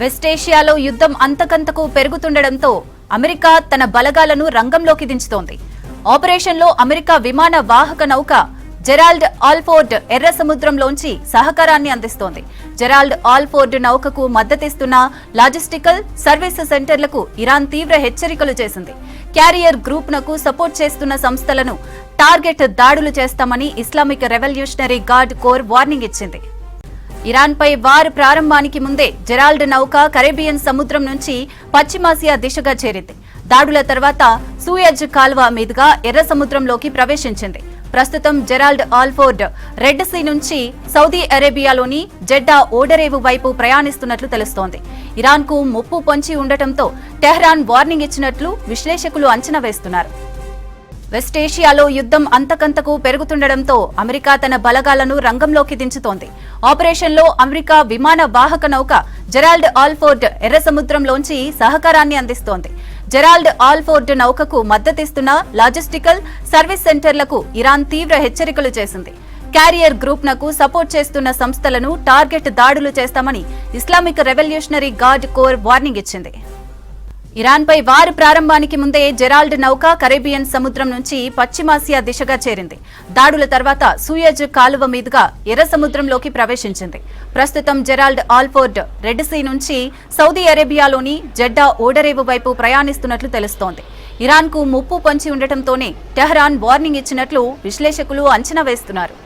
వెస్టేషియాలో యుద్ధం అంతకంతకు పెరుగుతుండటంతో అమెరికా తన బలగాలను రంగంలోకి దించుతోంది. ఆపరేషన్లో అమెరికా విమాన వాహక నౌక జెరాల్డ్ ఆల్ఫోర్డ్ ఎర్ర సముద్రంలోంచి సహకారాన్ని అందిస్తోంది. జెరాల్డ్ ఆల్ఫోర్డ్ నౌకకు మద్దతిస్తున్న లాజిస్టికల్ సర్వీస్ సెంటర్లకు ఇరాన్ తీవ్ర హెచ్చరికలు చేసింది. క్యారియర్ గ్రూప్నకు సపోర్ట్ చేస్తున్న సంస్థలను టార్గెట్ దాడులు చేస్తామని Islamic Revolutionary Guard Corps warning ఇచ్చింది. ఇరాన్పై వార్ ప్రారంభానికి ముందే జెరాల్డ్ నౌక కరేబియన్ సముద్రం నుంచి పశ్చిమాసియా దిశగా చేరింది. దాడుల తర్వాత సూయజ్ కాల్వ మీదుగా ఎర్ర సముద్రంలోకి ప్రవేశించింది. ప్రస్తుతం జెరాల్డ్ ఆల్ఫోర్డ్ రెడ్ సీ నుంచి సౌదీ అరేబియాలోని జెడ్డా ఓడరేవు వైపు ప్రయాణిస్తున్నట్లు తెలుస్తోంది. ఇరాన్కు ముప్పు పొంచి ఉండటంతో టెహ్రాన్ వార్నింగ్ ఇచ్చినట్లు విశ్లేషకులు అంచనా వేస్తున్నారు. వెస్టేషియాలో యుద్ధం అంతకంతకు పెరుగుతుండటంతో అమెరికా తన బలగాలను రంగంలోకి దించుతోంది. ఆపరేషన్లో అమెరికా విమాన వాహక నౌక జెరాల్డ్ ఆల్ఫోర్డ్ ఎర్ర సముద్రంలోంచి సహకారాన్ని అందిస్తోంది. జెరాల్డ్ ఆల్ఫోర్డ్ నౌకకు మద్దతిస్తున్న లాజిస్టికల్ సర్వీస్ సెంటర్లకు ఇరాన్ తీవ్ర హెచ్చరికలు చేసింది. క్యారియర్ గ్రూప్నకు సపోర్ట్ చేస్తున్న సంస్థలను టార్గెట్ దాడులు చేస్తామని Islamic Revolutionary Guard Corps warning ఇచ్చింది. ఇరాన్పై వార్ ప్రారంభానికి ముందే జెరాల్డ్ నౌక కరేబియన్ సముద్రం నుంచి పశ్చిమాసియా దిశగా చేరింది. దాడుల తర్వాత సూయజ్ కాలువ మీదుగా ఎర్ర సముద్రంలోకి ప్రవేశించింది. ప్రస్తుతం జెరాల్డ్ ఆల్ఫోర్డ్ రెడ్ సీ నుంచి సౌదీ అరేబియాలోని జెడ్డా ఓడరేవు వైపు ప్రయాణిస్తున్నట్లు తెలుస్తోంది. ఇరాన్కు ముప్పు పొంచి ఉండటంతోనే టెహ్రాన్ వార్నింగ్ ఇచ్చినట్లు విశ్లేషకులు అంచనా వేస్తున్నారు.